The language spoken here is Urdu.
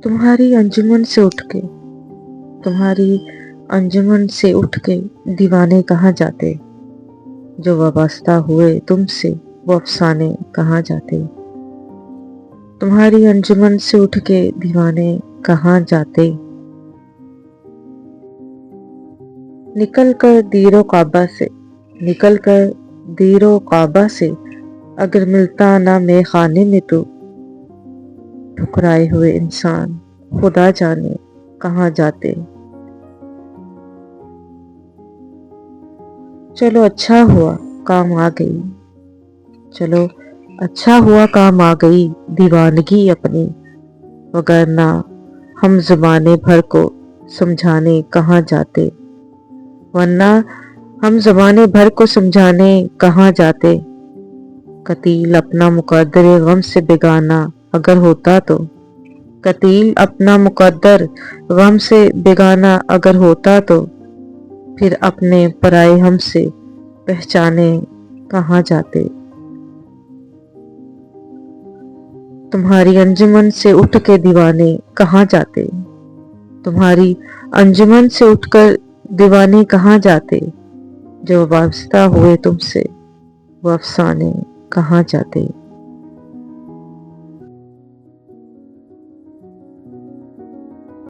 تمہاری انجمن سے اٹھ کے تمہاری انجمن سے اٹھ کے دیوانے کہاں جاتے؟ جو وابستہ ہوئے تم سے وہ افسانے کہاں جاتے؟ تمہاری انجمن سے اٹھ کے دیوانے کہاں جاتے؟ نکل کر دیر و کعبہ سے اگر ملتا نہ مے خانے میں تو ٹھکرائے ہوئے انسان خدا جانے کہاں جاتے؟ چلو اچھا ہوا کام آ گئی دیوانگی اپنی، وگرنہ ہم زمانے بھر کو سمجھانے کہاں جاتے؟ قتیل اپنا مقدر غم سے بیگانہ اگر ہوتا تو پھر اپنے پرائے ہم سے پہچانے کہاں جاتے؟ تمہاری انجمن سے اٹھ کے دیوانے کہاں جاتے؟ تمہاری انجمن سے اٹھ کر دیوانے کہاں جاتے؟ جو وابستہ ہوئے تم سے وہ افسانے کہاں جاتے؟